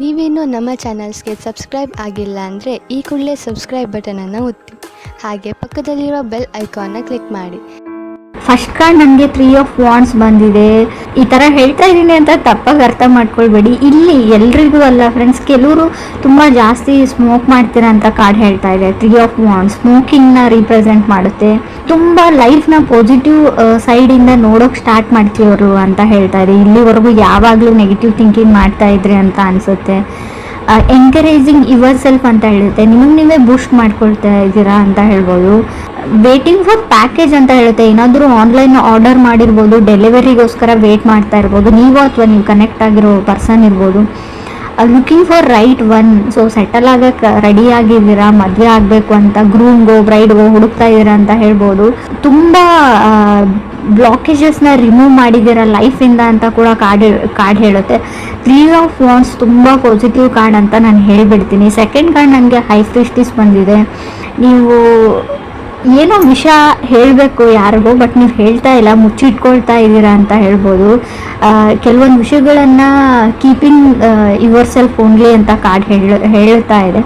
ನೀವೇನು ನಮ್ಮ ಚಾನಲ್ಸ್ಗೆ ಸಬ್ಸ್ಕ್ರೈಬ್ ಆಗಿಲ್ಲ ಅಂದರೆ ಈ ಕೂಡಲೇ ಸಬ್ಸ್ಕ್ರೈಬ್ ಬಟನನ್ನು ಒತ್ತಿ, ಹಾಗೆ ಪಕ್ಕದಲ್ಲಿರುವ ಬೆಲ್ ಐಕಾನ್ನ ಕ್ಲಿಕ್ ಮಾಡಿ. ಫಸ್ಟ್ ಕಾರ್ಡ್ ನನಗೆ 3 ಆಫ್ ವಾಂಡ್ಸ್ ಬಂದಿದೆ. ಈ ಥರ ಹೇಳ್ತಾ ಇದ್ದೀನಿ ಅಂತ ತಪ್ಪಾಗಿ ಅರ್ಥ ಮಾಡ್ಕೊಳ್ಬೇಡಿ. ಇಲ್ಲಿ ಎಲ್ರಿಗೂ ಅಲ್ಲ ಫ್ರೆಂಡ್ಸ್, ಕೆಲವರು ತುಂಬ ಜಾಸ್ತಿ ಸ್ಮೋಕ್ ಮಾಡ್ತೀರಾ ಅಂತ ಕಾರ್ಡ್ ಹೇಳ್ತಾ ಇದೆ. 3 ಆಫ್ ವಾಂಡ್ಸ್ ಸ್ಮೋಕಿಂಗ್ನ ರೀಪ್ರೆಸೆಂಟ್ ಮಾಡುತ್ತೆ. ತುಂಬ ಲೈಫ್ನ ಪಾಸಿಟಿವ್ ಸೈಡಿಂದ ನೋಡೋಕೆ ಸ್ಟಾರ್ಟ್ ಮಾಡ್ತೀವರು ಅಂತ ಹೇಳ್ತಾ ಇದೆ. ಇಲ್ಲಿವರೆಗೂ ಯಾವಾಗಲೂ ನೆಗೆಟಿವ್ ಥಿಂಕಿಂಗ್ ಮಾಡ್ತಾ ಇದ್ರಿ ಅಂತ ಅನಿಸುತ್ತೆ. ಎನ್ಕರೇಜಿಂಗ್ ಯುವರ್ ಸೆಲ್ಫ್ ಅಂತ ಹೇಳುತ್ತೆ. ನಿಮಗೆ ನೀವೇ ಬೂಸ್ಟ್ ಮಾಡ್ಕೊಳ್ತಾ ಇದ್ದೀರಾ ಅಂತ ಹೇಳ್ಬೋದು. ವೇಟಿಂಗ್ ಫಾರ್ ಪ್ಯಾಕೇಜ್ ಅಂತ ಹೇಳುತ್ತೆ. ಏನಾದರೂ ಆನ್ಲೈನ್ ಆರ್ಡರ್ ಮಾಡಿರ್ಬೋದು, ಡೆಲಿವರಿಗೋಸ್ಕರ ವೇಟ್ ಮಾಡ್ತಾ ಇರ್ಬೋದು ನೀವು, ಅಥವಾ ನೀವು ಕನೆಕ್ಟ್ ಆಗಿರೋ ಪರ್ಸನ್ ಇರ್ಬೋದು. Looking for right one. So settle ಆಗಕ್ಕೆ ರೆಡಿ ಆಗಿದ್ದೀರಾ, ಮದುವೆ ಆಗಬೇಕು ಅಂತ ಗ್ರೂಮ್ಗೋ ಬ್ರೈಡ್ಗೋ ಹುಡುಕ್ತಾ ಇದ್ದೀರಾ ಅಂತ ಹೇಳ್ಬೋದು. ತುಂಬ ಬ್ಲಾಕೇಜಸ್ನ ರಿಮೂವ್ ಮಾಡಿದ್ದೀರಾ ಲೈಫಿಂದ ಅಂತ ಕೂಡ ಕಾರ್ಡ್ ಹೇಳುತ್ತೆ. 3 ಆಫ್ ವಾಂಡ್ಸ್ ತುಂಬ ಪಾಸಿಟಿವ್ ಕಾರ್ಡ್ ಅಂತ ನಾನು ಹೇಳಿಬಿಡ್ತೀನಿ. ಸೆಕೆಂಡ್ ಕಾರ್ಡ್ ನನಗೆ ಹೈ ಪ್ರೀಸ್ಟೆಸ್ ಬಂದಿದೆ. ನೀವು ಏನೋ ವಿಷಯ ಹೇಳಬೇಕು ಯಾರಿಗೂ, ಬಟ್ ನೀವು ಹೇಳ್ತಾ ಇಲ್ಲ, ಮುಚ್ಚಿಟ್ಕೊಳ್ತಾ ಇದ್ದೀರಾ ಅಂತ ಹೇಳ್ಬೋದು. ಕೆಲವೊಂದು ವಿಷಯಗಳನ್ನು ಕೀಪಿಂಗ್ ಯುವರ್ ಸೆಲ್ಫ್ ಓನ್ಲಿ ಅಂತ ಕಾರ್ಡ್ ಹೇಳ್ತಾ ಇದೆ.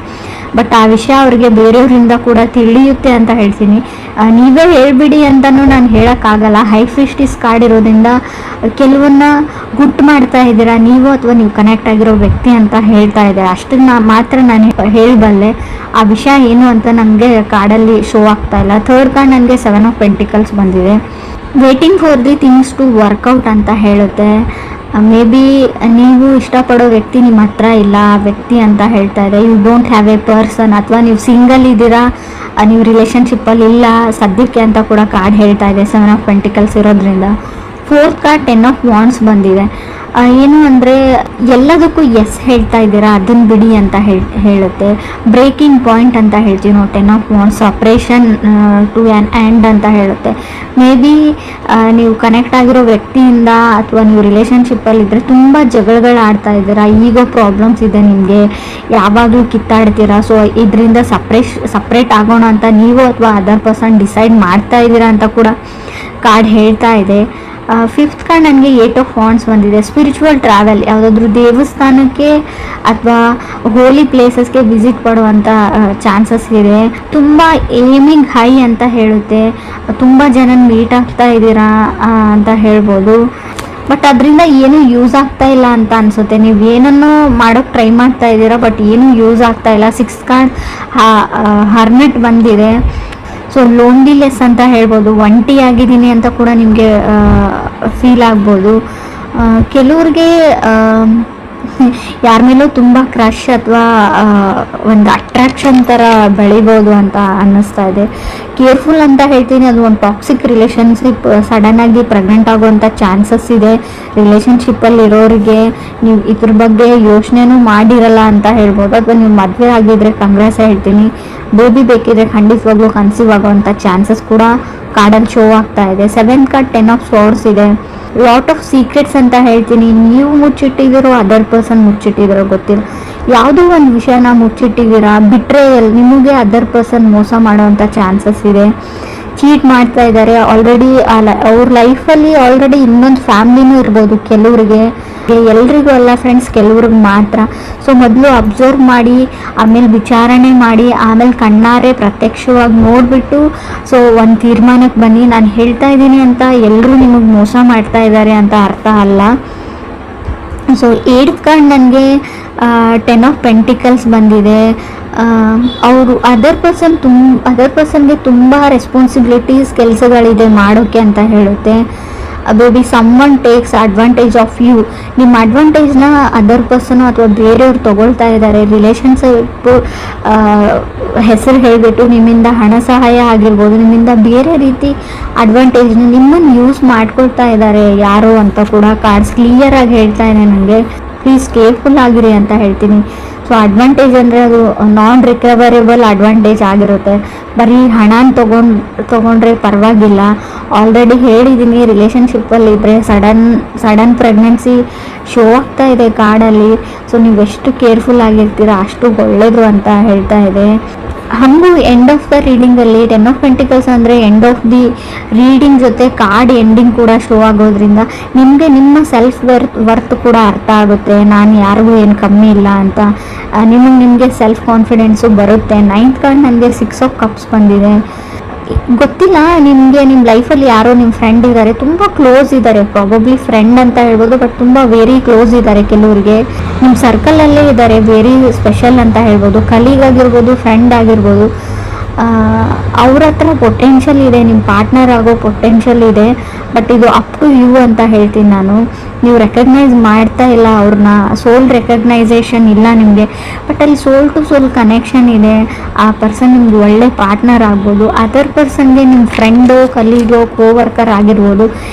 ಬಟ್ ಆ ವಿಷಯ ಅವ್ರಿಗೆ ಬೇರೆಯವರಿಂದ ಕೂಡ ತಿಳಿಯುತ್ತೆ ಅಂತ ಹೇಳ್ತೀನಿ. ನೀವೇ ಹೇಳ್ಬಿಡಿ ಅಂತಲೂ ನಾನು ಹೇಳೋಕ್ಕಾಗಲ್ಲ. ಹೈ ಪ್ರೀಸ್ಟೆಸ್ ಕಾರ್ಡ್ ಇರೋದ್ರಿಂದ ಕೆಲವನ್ನ ಗುಟ್ಟು ಮಾಡ್ತಾ ಇದ್ದೀರಾ ನೀವು, ಅಥವಾ ನೀವು ಕನೆಕ್ಟ್ ಆಗಿರೋ ವ್ಯಕ್ತಿ ಅಂತ ಹೇಳ್ತಾ ಇದೆ. ಅಷ್ಟನ್ನ ಮಾತ್ರ ನಾನು ಹೇಳಬಲ್ಲೆ. ಆ ವಿಷಯ ಏನು ಅಂತ ನನಗೆ ಕಾರ್ಡಲ್ಲಿ ಶೋ ಆಗ್ತಾ ಇಲ್ಲ. ಥರ್ಡ್ ಕಾರ್ಡ್ ನನಗೆ 7 ಆಫ್ ಪೆಂಟಿಕಲ್ಸ್ ಬಂದಿದೆ. Waiting for the things to work out ಅಂತ ಹೇಳುತ್ತೆ. ಮೇ ಬಿ ನೀವು ಇಷ್ಟಪಡೋ ವ್ಯಕ್ತಿ ನಿಮ್ಮ ಹತ್ರ ಇಲ್ಲ, ಆ ವ್ಯಕ್ತಿ ಅಂತ ಹೇಳ್ತಾ ಇದೆ. You don't have a person, ಅಥವಾ ನೀವು ಸಿಂಗಲ್ ಇದ್ದೀರಾ, ನೀವು ರಿಲೇಷನ್ಶಿಪ್ಪಲ್ಲಿ ಇಲ್ಲ ಸದ್ಯಕ್ಕೆ ಅಂತ ಕೂಡ ಕಾರ್ಡ್ ಹೇಳ್ತಾ ಇದೆ 7 ಆಫ್ ಪೆಂಟಿಕಲ್ಸ್ ಇರೋದ್ರಿಂದ. ಫೋರ್ತ್ ಕಾರ್ಡ್ 10 ಆಫ್ ವಾಂಡ್ಸ್ ಬಂದಿದೆ. ಏನು ಅಂದರೆ ಎಲ್ಲದಕ್ಕೂ ಎಸ್ ಹೇಳ್ತಾ ಇದ್ದೀರಾ, ಅದನ್ನು ಬಿಡಿ ಅಂತ ಹೇಳುತ್ತೆ. ಬ್ರೇಕಿಂಗ್ ಪಾಯಿಂಟ್ ಅಂತ ಹೇಳ್ತೀವಿ ನಾವು 10 of wands. Suppression to an end ಅಂತ ಹೇಳುತ್ತೆ. ಮೇ ಬಿ ನೀವು ಕನೆಕ್ಟ್ ಆಗಿರೋ ವ್ಯಕ್ತಿಯಿಂದ ಅಥವಾ ನೀವು ರಿಲೇಷನ್ಶಿಪ್ಪಲ್ಲಿದ್ದರೆ ತುಂಬ ಜಗಳಗಳು ಆಡ್ತಾ ಇದ್ದೀರಾ, ಈಗೋ ಪ್ರಾಬ್ಲಮ್ಸ್ ಇದೆ ನಿಮಗೆ, ಯಾವಾಗಲೂ ಕಿತ್ತಾಡ್ತೀರಾ. ಸೊ ಇದರಿಂದ ಸಪ್ರೇಟ್ ಆಗೋಣ ಅಂತ ನೀವು ಅಥವಾ ಅದರ್ ಪರ್ಸನ್ ಡಿಸೈಡ್ ಮಾಡ್ತಾ ಇದ್ದೀರಾ ಅಂತ ಕೂಡ ಕಾರ್ಡ್ ಹೇಳ್ತಾ ಇದೆ. ಫಿಫ್ತ್ ಕಾರ್ಡ್ ನನಗೆ 8 ಆಫ್ ವಾಂಡ್ಸ್ ಬಂದಿದೆ. ಸ್ಪಿರಿಚುವಲ್ ಟ್ರಾವೆಲ್, ಯಾವುದಾದ್ರೂ ದೇವಸ್ಥಾನಕ್ಕೆ ಅಥವಾ ಹೋಲಿ ಪ್ಲೇಸಸ್ಗೆ ವಿಸಿಟ್ ಮಾಡುವಂಥ ಚಾನ್ಸಸ್ ಇದೆ. ತುಂಬ ಏಮಿಂಗ್ ಹೈ ಅಂತ ಹೇಳುತ್ತೆ. ತುಂಬ ಜನ ಮೀಟ್ ಆಗ್ತಾ ಇದ್ದೀರಾ ಅಂತ ಹೇಳ್ಬೋದು. ಬಟ್ ಅದರಿಂದ ಏನೂ ಯೂಸ್ ಆಗ್ತಾ ಇಲ್ಲ ಅಂತ ಅನಿಸುತ್ತೆ. ನೀವು ಏನನ್ನೋ ಮಾಡೋಕ್ಕೆ ಟ್ರೈ ಮಾಡ್ತಾ ಇದ್ದೀರಾ, ಬಟ್ ಏನೂ ಯೂಸ್ ಆಗ್ತಾ ಇಲ್ಲ. 6th ಕಾರ್ಡ್ ಹರ್ಮಿಟ್ ಬಂದಿದೆ. ಸೊ ಲೋನ್ಲಿನೆಸ್ ಅಂತ ಹೇಳ್ಬೋದು. ಒಂಟಿ ಆಗಿದ್ದೀನಿ ಅಂತ ಕೂಡ ನಿಮಗೆ ಫೀಲ್ ಆಗ್ಬೋದು. ಕೆಲವ್ರಿಗೆ ಯಾರ ಮೇಲೂ ತುಂಬ ಕ್ರಶ್ ಅಥವಾ ಒಂದು ಅಟ್ರಾಕ್ಷನ್ ಥರ ಬೆಳಿಬೋದು ಅಂತ ಅನ್ನಿಸ್ತಾ ಇದೆ. ಕೇರ್ಫುಲ್ ಅಂತ ಹೇಳ್ತೀನಿ. ಅದು ಒಂದು ಟಾಕ್ಸಿಕ್ ರಿಲೇಷನ್ಶಿಪ್, ಸಡನ್ನಾಗಿ ಪ್ರೆಗ್ನೆಂಟ್ ಆಗುವಂಥ ಚಾನ್ಸಸ್ ಇದೆ. ರಿಲೇಷನ್ಶಿಪ್ಪಲ್ಲಿರೋರಿಗೆ ನೀವು ಇದ್ರ ಬಗ್ಗೆ ಯೋಚನೆನೂ ಮಾಡಿರಲ್ಲ ಅಂತ ಹೇಳ್ಬೋದು. ಅಥವಾ ನೀವು ಮದುವೆ ಆಗಿದ್ರೆ ಕಂಗ್ರೆಸ್ ಹೇಳ್ತೀನಿ. ಬೇಬಿ ಬೇಕಿದ್ರೆ ಖಂಡಿತವಾಗ್ಲೂ ಕನ್ಸೀವ್ ಆಗುವಂಥ ಚಾನ್ಸಸ್ ಕೂಡ ಕಾರ್ಡಲ್ಲಿ ಶೋ ಆಗ್ತಾ ಇದೆ. 7th ಕಾರ್ಡ್ 10 ಆಫ್ ಸ್ವೋರ್ಡ್ಸ್ ಇದೆ. ಲಾಟ್ ಆಫ್ ಸೀಕ್ರೆಟ್ಸ್ ಅಂತ ಹೇಳ್ತೀನಿ. ನೀವು ಮುಚ್ಚಿಟ್ಟಿದ್ದೀರೋ, ಅದರ್ ಪರ್ಸನ್ ಮುಚ್ಚಿಟ್ಟಿದ್ದೀರೋ ಗೊತ್ತಿಲ್ಲ. ಯಾವುದೋ ಒಂದು ವಿಷಯನ ಮುಚ್ಚಿಟ್ಟಿದ್ದೀರಾ. ಬಿಟ್ರೇಯಲ್, ನಿಮಗೆ ಅದರ್ ಪರ್ಸನ್ ಮೋಸ ಮಾಡೋವಂಥ ಚಾನ್ಸಸ್ ಇದೆ. ಚೀಟ್ ಮಾಡ್ತಾ ಇದ್ದಾರೆ ಆಲ್ರೆಡಿ. ಅವ್ರ ಲೈಫಲ್ಲಿ ಆಲ್ರೆಡಿ ಇನ್ನೊಂದು ಫ್ಯಾಮ್ಲಿನೂ ಇರ್ಬೋದು ಕೆಲವ್ರಿಗೆ. ಎಲ್ರಿಗೂ ಅಲ್ಲ ಫ್ರೆಂಡ್ಸ್, ಕೆಲವ್ರಿಗೆ ಮಾತ್ರ. ಸೊ ಮೊದಲು ಅಬ್ಸರ್ವ್ ಮಾಡಿ, ಆಮೇಲೆ ವಿಚಾರಣೆ ಮಾಡಿ, ಆಮೇಲೆ ಕಣ್ಣಾರೆ ಪ್ರತ್ಯಕ್ಷವಾಗಿ ನೋಡಿಬಿಟ್ಟು ಸೊ ಒಂದು ತೀರ್ಮಾನಕ್ಕೆ ಬನ್ನಿ. ನಾನು ಹೇಳ್ತಾ ಇದ್ದೀನಿ ಅಂತ ಎಲ್ಲರೂ ನಿಮಗೆ ಮೋಸ ಮಾಡ್ತಾ ಇದ್ದಾರೆ ಅಂತ ಅರ್ಥ ಅಲ್ಲ. ಸೊ 8th ಕಾರ್ಡ್ ನನಗೆ 10 ಆಫ್ ಪೆಂಟಿಕಲ್ಸ್ ಬಂದಿದೆ. ಅವರು ಅದರ್ ಪರ್ಸನ್ಗೆ ತುಂಬ ರೆಸ್ಪಾನ್ಸಿಬಿಲಿಟೀಸ್, ಕೆಲಸಗಳಿದೆ ಮಾಡೋಕ್ಕೆ ಅಂತ ಹೇಳುತ್ತೆ. Baby someone takes advantage of you. ನಿಮ್ಮ ಅಡ್ವಾಂಟೇಜ್ನ ಅದರ್ ಪರ್ಸನು ಅಥವಾ ಬೇರೆಯವ್ರು ತೊಗೊಳ್ತಾ ಇದ್ದಾರೆ. ರಿಲೇಷನ್ಶಿಪ್ ಹೆಸರು ಹೇಳಿಬಿಟ್ಟು ನಿಮ್ಮಿಂದ ಹಣ ಸಹಾಯ ಆಗಿರ್ಬೋದು, ನಿಮ್ಮಿಂದ ಬೇರೆ ರೀತಿ ಅಡ್ವಾಂಟೇಜ್ನ ನಿಮ್ಮನ್ನು ಯೂಸ್ ಮಾಡ್ಕೊಳ್ತಾ ಇದ್ದಾರೆ ಯಾರು ಅಂತ ಕೂಡ ಕಾರ್ಡ್ಸ್ ಕ್ಲಿಯರಾಗಿ ಹೇಳ್ತಾ ಇದೆ ನನಗೆ. ಪ್ಲೀಸ್ ಕೇರ್ಫುಲ್ ಆಗಿರಿ ಅಂತ ಹೇಳ್ತೀನಿ. ಸೊ ಅಡ್ವಾಂಟೇಜ್ ಅಂದರೆ ಅದು ನಾನ್ ರಿಕವರೇಬಲ್ ಅಡ್ವಾಂಟೇಜ್ ಆಗಿರುತ್ತೆ. ಬರೀ ಹಣನ ತೊಗೊಂಡ್ರೆ ಪರವಾಗಿಲ್ಲ. ಆಲ್ರೆಡಿ ಹೇಳಿದ್ದೀನಿ, ರಿಲೇಷನ್ಶಿಪ್ಪಲ್ಲಿ ಇದ್ದರೆ ಸಡನ್ ಪ್ರೆಗ್ನೆನ್ಸಿ ಶೋ ಆಗ್ತಾ ಇದೆ ಕಾರ್ಡಲ್ಲಿ. ಸೊ ನೀವು ಎಷ್ಟು ಕೇರ್ಫುಲ್ ಆಗಿರ್ತೀರ ಅಷ್ಟು ಒಳ್ಳೆಯದು ಅಂತ ಹೇಳ್ತಾ ಇದೆ. ಹಾಗೂ ಎಂಡ್ ಆಫ್ ದ ರೀಡಿಂಗಲ್ಲಿ 10 ಆಫ್ ಪೆಂಟಿಕಲ್ಸ್ ಅಂದರೆ ಎಂಡ್ ಆಫ್ ದಿ ರೀಡಿಂಗ್ ಜೊತೆ ಕಾರ್ಡ್ ಎಂಡಿಂಗ್ ಕೂಡ ಶೋ ಆಗೋದ್ರಿಂದ ನಿಮಗೆ ನಿಮ್ಮ ಸೆಲ್ಫ್ ವರ್ತ್ ಕೂಡ ಅರ್ಥ ಆಗುತ್ತೆ. ನಾನು ಯಾರಿಗೂ ಏನು ಕಮ್ಮಿ ಇಲ್ಲ ಅಂತ ನಿಮಗೆ ಸೆಲ್ಫ್ ಕಾನ್ಫಿಡೆನ್ಸು ಬರುತ್ತೆ. 9th ಕಾರ್ಡ್ ನನಗೆ 6 ಆಫ್ ಕಪ್ಸ್ ಬಂದಿದೆ. ಗೊತ್ತಿಲ್ಲ ನಿಮಗೆ ನಿಮ್ಮ ಲೈಫಲ್ಲಿ ಯಾರೋ ನಿಮ್ಮ ಫ್ರೆಂಡ್ ಇದ್ದಾರೆ, ತುಂಬ ಕ್ಲೋಸ್ ಇದ್ದಾರೆ, ಪ್ರಾಬಬ್ಲಿ ಫ್ರೆಂಡ್ ಅಂತ ಹೇಳ್ಬೋದು, ಬಟ್ ತುಂಬ ವೆರಿ ಕ್ಲೋಸ್ ಇದ್ದಾರೆ. ಕೆಲವರಿಗೆ ನಿಮ್ಮ ಸರ್ಕಲಲ್ಲೇ ಇದ್ದಾರೆ, ವೆರಿ ಸ್ಪೆಷಲ್ ಅಂತ ಹೇಳ್ಬೋದು. ಕಲೀಗ್ ಆಗಿರ್ಬೋದು, ಫ್ರೆಂಡ್ ಆಗಿರ್ಬೋದು. ಅವ್ರ ಹತ್ರ ಪೊಟೆನ್ಷಿಯಲ್ ಇದೆ, ನಿಮ್ಮ ಪಾರ್ಟ್ನರ್ ಆಗೋ ಪೊಟೆನ್ಷಿಯಲ್ ಇದೆ. ಬಟ್ ಇದು ಅಪ್ ಟು ಯು ಅಂತ ಹೇಳ್ತೀನಿ ನಾನು. ನೀವು ರೆಕಗ್ನೈಸ್ ಮಾಡ್ತಾ ಇಲ್ಲ ಅವ್ರನ್ನ, ಸೋಲ್ ರೆಕಗ್ನೈಸೇಷನ್ ಇಲ್ಲ ನಿಮಗೆ. ಬಟ್ ಅಲ್ಲಿ ಸೋಲ್ ಟು ಸೋಲ್ ಕನೆಕ್ಷನ್ ಇದೆ. ಆ ಪರ್ಸನ್ ನಿಮ್ಗೆ ಒಳ್ಳೆ ಪಾರ್ಟ್ನರ್ ಆಗ್ಬೋದು. ಅದರ್ ಪರ್ಸನ್ಗೆ ನಿಮ್ಮ ಫ್ರೆಂಡು, ಕಲೀಗೋ, ಕೋವರ್ಕರ್ ಆಗಿರ್ಬೋದು.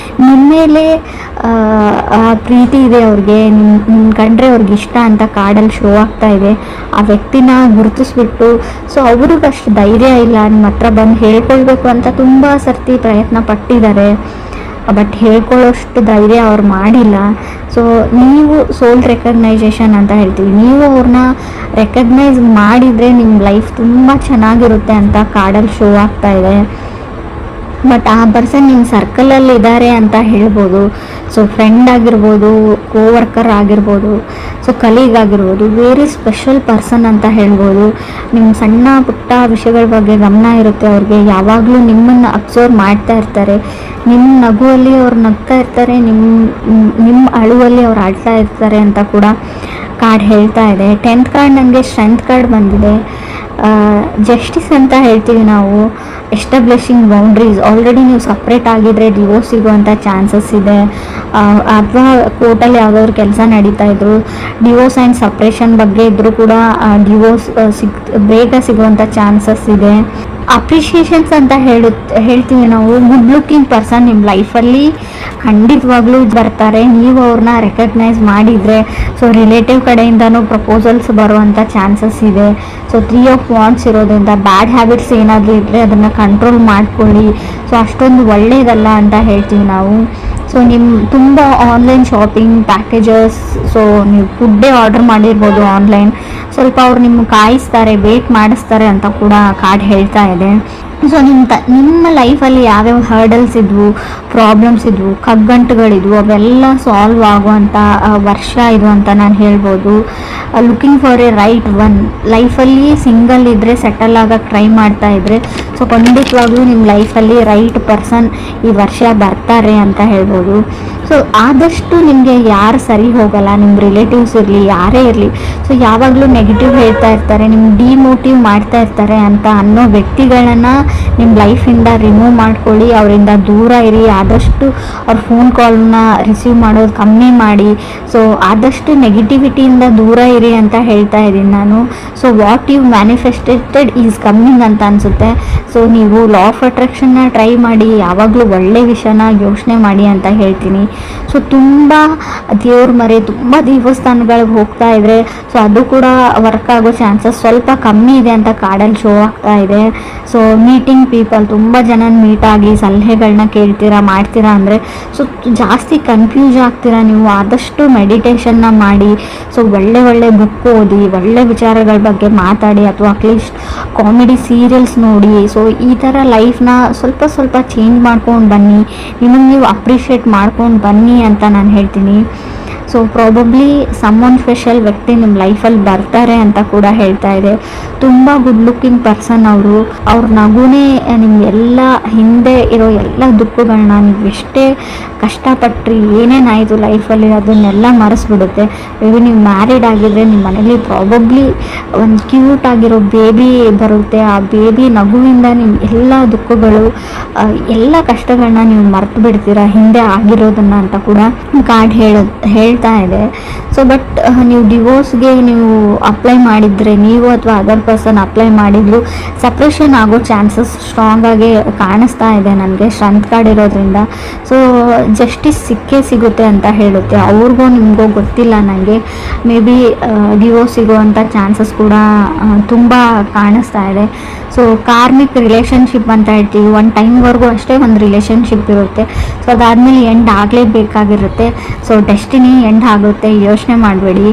ನಿಮ್ಮ ಮೇಲೆ ಪ್ರೀತಿ ಇದೆ ಅವ್ರಿಗೆ, ನಿಮ್ಮ ಕಂಡ್ರೆ ಅವ್ರಿಗೆ ಇಷ್ಟ ಅಂತ ಕಾರ್ಡಲ್ಲಿ ಶೋ ಆಗ್ತಾ ಇದೆ. ಆ ವ್ಯಕ್ತಿನ ಗುರುತಿಸ್ಬಿಟ್ಟು ಸೊ ಅವ್ರಿಗೆ ಅಷ್ಟು ಧೈರ್ಯ ಇಲ್ಲ ನಿಮ್ಮ ಹತ್ರ ಬಂದು ಹೇಳ್ಕೊಳ್ಬೇಕು ಅಂತ ತುಂಬ ಸರ್ತಿ ಪ್ರಯತ್ನ ಪಟ್ಟಿದ್ದಾರೆ. ಬಟ್ ಹೇಳ್ಕೊಳ್ಳೋಷ್ಟು ಧೈರ್ಯ ಅವ್ರು ಮಾಡಿಲ್ಲ. ಸೊ ನೀವು ಸೋಲ್ ರೆಕಗ್ನೈಸೇಷನ್ ಅಂತ ಹೇಳ್ತೀವಿ, ನೀವು ಅವ್ರನ್ನ ರೆಕಗ್ನೈಸ್ ಮಾಡಿದರೆ ನಿಮ್ಮ ಲೈಫ್ ತುಂಬ ಚೆನ್ನಾಗಿರುತ್ತೆ ಅಂತ ಕಾರ್ಡಲ್ಲಿ ಶೋ ಆಗ್ತಾ ಇದೆ. ಬಟ್ ಆ ಪರ್ಸನ್ ನಿಮ್ಮ ಸರ್ಕಲಲ್ಲಿ ಇದ್ದಾರೆ ಅಂತ ಹೇಳ್ಬೋದು. ಸೊ ಫ್ರೆಂಡ್ ಆಗಿರ್ಬೋದು, ಕೋವರ್ಕರ್ ಆಗಿರ್ಬೋದು, ಸೊ ಕಲೀಗ್ ಆಗಿರ್ಬೋದು, ವೆರಿ ಸ್ಪೆಷಲ್ ಪರ್ಸನ್ ಅಂತ ಹೇಳ್ಬೋದು. ನಿಮ್ಮ ಸಣ್ಣ ಪುಟ್ಟ ವಿಷಯಗಳ ಬಗ್ಗೆ ಗಮನ ಇರುತ್ತೆ ಅವ್ರಿಗೆ. ಯಾವಾಗಲೂ ನಿಮ್ಮನ್ನು ಅಬ್ಸರ್ವ್ ಮಾಡ್ತಾ ಇರ್ತಾರೆ. ನಿಮ್ಮ ನಗುವಲ್ಲಿ ಅವ್ರು ನಗ್ತಾ ಇರ್ತಾರೆ, ನಿಮ್ಮ ಅಳುವಲ್ಲಿ ಅವ್ರು ಆಡ್ತಾ ಇರ್ತಾರೆ ಅಂತ ಕೂಡ ಕಾರ್ಡ್ ಹೇಳ್ತಾ ಇದೆ. 10th ಕಾರ್ಡ್ ನನಗೆ ಸ್ಟ್ರೆಂತ್ ಕಾರ್ಡ್ ಬಂದಿದೆ. ಜಸ್ಟಿಸ್ ಅಂತ ಹೇಳ್ತೀವಿ ನಾವು. Establishing boundaries. ಆಲ್ರೆಡಿ ನೀವು ಸಪ್ರೇಟ್ ಆಗಿದ್ರೆ ಡಿವೋರ್ಸ್ ಸಿಗುವಂಥ ಚಾನ್ಸಸ್ ಇದೆ. ಅಥವಾ ಕೋರ್ಟಲ್ಲಿ ಯಾವುದಾದ್ರು ಕೆಲಸ ನಡೀತಾ ಇದ್ರು, ಡಿವೋರ್ಸ್ ಆ್ಯಂಡ್ ಸಪ್ರೇಷನ್ ಬಗ್ಗೆ ಇದ್ದರೂ ಕೂಡ ಡಿವೋರ್ಸ್ ಬೇಗ ಸಿಗುವಂಥ ಚಾನ್ಸಸ್ ಇದೆ. ಅಪ್ರಿಷಿಯೇಷನ್ಸ್ ಅಂತ ಹೇಳ್ತೀವಿ ನಾವು. ಗುಡ್ ಲುಕ್ಕಿಂಗ್ ಪರ್ಸನ್ ನಿಮ್ಮ ಲೈಫಲ್ಲಿ ಖಂಡಿತವಾಗ್ಲೂ ಬರ್ತಾರೆ, ನೀವು ಅವ್ರನ್ನ ರೆಕಗ್ನೈಸ್ ಮಾಡಿದರೆ. ಸೊ ರಿಲೇಟಿವ್ ಕಡೆಯಿಂದನೂ ಪ್ರಪೋಸಲ್ಸ್ ಬರುವಂಥ ಚಾನ್ಸಸ್ ಇದೆ. ಸೊ 3 ಆಫ್ ವಾಂಡ್ಸ್ ಇರೋದ್ರಿಂದ ಬ್ಯಾಡ್ ಹ್ಯಾಬಿಟ್ಸ್ ಏನಾದರೂ ಇದ್ದರೆ ಅದನ್ನು ಕಂಟ್ರೋಲ್ ಮಾಡ್ಕೊಳ್ಳಿ. ಸೊ ಅಷ್ಟೊಂದು ಒಳ್ಳೆಯದಲ್ಲ ಅಂತ ಹೇಳ್ತೀವಿ ನಾವು. ಸೊ ನಿಮ್ಮ ತುಂಬ ಆನ್ಲೈನ್ ಶಾಪಿಂಗ್ ಪ್ಯಾಕೇಜಸ್, ಸೊ ನೀವು ಫುಡ್ಡೇ ಆರ್ಡರ್ ಮಾಡಿರ್ಬೋದು ಆನ್ಲೈನ್, ಸ್ವಲ್ಪ ಅವ್ರು ನಿಮ್ಗೆ ಕಾಯಿಸ್ತಾರೆ, ವೇಟ್ ಮಾಡಿಸ್ತಾರೆ ಅಂತ ಕೂಡ ಕಾರ್ಡ್ ಹೇಳ್ತಾ ಇದೆ. ಸೊ ನಿಮ್ಮ ಲೈಫಲ್ಲಿ ಯಾವ್ಯಾವ ಹರ್ಡಲ್ಸ್ ಇದ್ವು, ಪ್ರಾಬ್ಲಮ್ಸ್ ಇದ್ವು, ಕಗ್ಗಂಟುಗಳಿದ್ವು, ಅವೆಲ್ಲ ಸಾಲ್ವ್ ಆಗುವಂಥ ವರ್ಷ ಇದು ಅಂತ ನಾನು ಹೇಳ್ಬೋದು. Looking for A right one. ಲೈಫಲ್ಲಿ ಸಿಂಗಲ್ ಇದ್ದರೆ, ಸೆಟಲ್ ಆಗೋಕ್ಕೆ ಟ್ರೈ ಮಾಡ್ತಾ ಇದ್ದರೆ, ಸೊ ಖಂಡಿತವಾಗ್ಲೂ ನಿಮ್ಮ ಲೈಫಲ್ಲಿ ರೈಟ್ ಪರ್ಸನ್ ಈ ವರ್ಷ ಬರ್ತಾರೆ ಅಂತ ಹೇಳ್ಬೋದು. ಸೊ ಆದಷ್ಟು ನಿಮಗೆ ಯಾರು ಸರಿ ಹೋಗಲ್ಲ, ನಿಮ್ಮ ರಿಲೇಟಿವ್ಸ್ ಇರಲಿ, ಯಾರೇ ಇರಲಿ, ಸೊ ಯಾವಾಗಲೂ ನೆಗೆಟಿವ್ ಹೇಳ್ತಾ ಇರ್ತಾರೆ, ನಿಮ್ಗೆ ಡಿಮೋಟಿವ್ ಮಾಡ್ತಾ ಇರ್ತಾರೆ ಅಂತ ಅನ್ನೋ ವ್ಯಕ್ತಿಗಳನ್ನು ನಿಮ್ಮ ಲೈಫಿಂದ ರಿಮೂವ್ ಮಾಡ್ಕೊಳ್ಳಿ. ಅವರಿಂದ ದೂರ ಇರಿ. ಆದಷ್ಟು ಅವ್ರ ಫೋನ್ ಕಾಲ್ನ ರಿಸೀವ್ ಮಾಡೋದು ಕಮ್ಮಿ ಮಾಡಿ. ಸೊ ಆದಷ್ಟು ನೆಗೆಟಿವಿಟಿಯಿಂದ ದೂರ ಇರಿ ಅಂತ ಹೇಳ್ತಾ ಇದ್ದೀನಿ ನಾನು. So what you manifested is coming ಅಂತ ಅನಿಸುತ್ತೆ. ಸೊ ನೀವು ಲಾ ಆಫ್ ಅಟ್ರಾಕ್ಷನ್ನ ಟ್ರೈ ಮಾಡಿ, ಯಾವಾಗಲೂ ಒಳ್ಳೆ ವಿಷಯನ ಯೋಚನೆ ಮಾಡಿ ಅಂತ ಹೇಳ್ತೀನಿ. ಸೊ ತುಂಬ ದೇವ್ರ ಮರೆ, ತುಂಬ ದೇವಸ್ಥಾನಗಳಿಗೆ ಹೋಗ್ತಾ ಇದ್ರೆ ಸೊ ಅದು ಕೂಡ ವರ್ಕ್ ಆಗೋ ಚಾನ್ಸಸ್ ಸ್ವಲ್ಪ ಕಮ್ಮಿ ಇದೆ ಅಂತ ಕಾರ್ಡಲ್ಲಿ ಶೋ ಆಗ್ತಾ ಇದೆ. ಸೊ ಮೀಟಿಂಗ್ ಪೀಪಲ್, ತುಂಬ ಜನ ಮೀಟ್ ಆಗಿ ಸಲಹೆಗಳನ್ನ ಕೇಳ್ತೀರಾ, ಮಾಡ್ತೀರಾ ಅಂದರೆ ಸೊ ಜಾಸ್ತಿ ಕನ್ಫ್ಯೂಸ್ ಆಗ್ತೀರಾ ನೀವು. ಆದಷ್ಟು ಮೆಡಿಟೇಷನ್ನ ಮಾಡಿ. ಸೊ ಒಳ್ಳೆ ಬುಕ್ ಓದಿ, ಒಳ್ಳೆ ವಿಚಾರಗಳ ಬಗ್ಗೆ ಮಾತಾಡಿ, ಅಥವಾ ಅಟ್ಲೀಸ್ಟ್ ಕಾಮಿಡಿ ಸೀರಿಯಲ್ಸ್ ನೋಡಿ. ಸೊ ಈ ಥರ ಲೈಫ್ನ ಸ್ವಲ್ಪ ಚೇಂಜ್ ಮಾಡ್ಕೊಂಡು ಬನ್ನಿ, ನಿಮಗೆ ನೀವು ಅಪ್ರಿಷಿಯೇಟ್ ಮಾಡ್ಕೊಂಡು ಬನ್ನಿ ಅಂತ ನಾನು ಹೇಳ್ತೀನಿ. ಸೊ ಪ್ರಾಬಬ್ಲಿ ಸಮ್ಮೊನ್ ಸ್ಪೆಷಲ್ ವ್ಯಕ್ತಿ ನಿಮ್ಮ ಲೈಫಲ್ಲಿ ಬರ್ತಾರೆ ಅಂತ ಕೂಡ ಹೇಳ್ತಾ ಇದೆ. ತುಂಬ ಗುಡ್ ಲುಕ್ಕಿಂಗ್ ಪರ್ಸನ್ ಅವರು. ಅವ್ರ ನಗುನೇ ನಿಮಗೆಲ್ಲ ಹಿಂದೆ ಇರೋ ಎಲ್ಲ ದುಃಖಗಳನ್ನ, ನೀವು ಎಷ್ಟೇ ಕಷ್ಟಪಟ್ರಿ, ಏನೇನಾಯಿತು ಲೈಫಲ್ಲಿ ಅದನ್ನೆಲ್ಲ ಮರೆಸ್ಬಿಡುತ್ತೆ. ಮೇಬಿ ನೀವು ಮ್ಯಾರಿಡ್ ಆಗಿದ್ರೆ ನಿಮ್ಮ ಮನೇಲಿ ಪ್ರಾಬಬ್ಲಿ ಒಂದು ಕ್ಯೂಟ್ ಆಗಿರೋ ಬೇಬಿ ಬರುತ್ತೆ. ಆ ಬೇಬಿ ನಗುವಿಂದ ನಿಮ್ಮ ಎಲ್ಲ ದುಃಖಗಳು, ಎಲ್ಲ ಕಷ್ಟಗಳನ್ನ ನೀವು ಮರೆತು ಬಿಡ್ತೀರಾ ಹಿಂದೆ ಆಗಿರೋದನ್ನು ಅಂತ ಕೂಡ ಕಾರ್ಡ್ ಹೇಳ್ತಾ ಇದೆ. ಸೊ ಬಟ್ ನೀವು ಡಿವೋರ್ಸ್ಗೆ ನೀವು ಅಪ್ಲೈ ಮಾಡಿದರೆ, ನೀವು ಅಥವಾ ಅದರ್ ಪರ್ಸನ್ ಅಪ್ಲೈ ಮಾಡಿದ್ರು, ಸಪ್ರೇಷನ್ ಆಗೋ ಚಾನ್ಸಸ್ ಸ್ಟ್ರಾಂಗ್ ಆಗಿ ಕಾಣಿಸ್ತಾ ಇದೆ ನನಗೆ ಸ್ಟ್ರೆಂತ್ ಕಾರ್ಡ್ ಇರೋದ್ರಿಂದ. ಸೊ ಜಸ್ಟಿಸ್ ಸಿಗುತ್ತೆ ಅಂತ ಹೇಳುತ್ತೆ. ಅವ್ರಿಗೂ ನಿಮಗೂ ಗೊತ್ತಿಲ್ಲ ನನಗೆ. ಮೇ ಬಿ ಡಿವೋರ್ಸ್ ಸಿಗುವಂಥ ಚಾನ್ಸಸ್ ಕೂಡ ತುಂಬ ಕಾಣಿಸ್ತಾ ಇದೆ. ಸೊ ಕಾರ್ಮಿಕ್ ರಿಲೇಷನ್ಶಿಪ್ ಅಂತ ಹೇಳ್ತೀವಿ. ಒಂದು ಟೈಮ್ವರೆಗೂ ಅಷ್ಟೇ ಒಂದು ರಿಲೇಷನ್ಶಿಪ್ ಇರುತ್ತೆ. ಸೊ ಅದಾದಮೇಲೆ ಎಂಡ್ ಆಗಲೇಬೇಕಾಗಿರುತ್ತೆ. ಸೊ ಡೆಸ್ಟಿನಿ ಎಂಡ್ ಆಗುತ್ತೆ, ಯೋಚನೆ ಮಾಡಬೇಡಿ.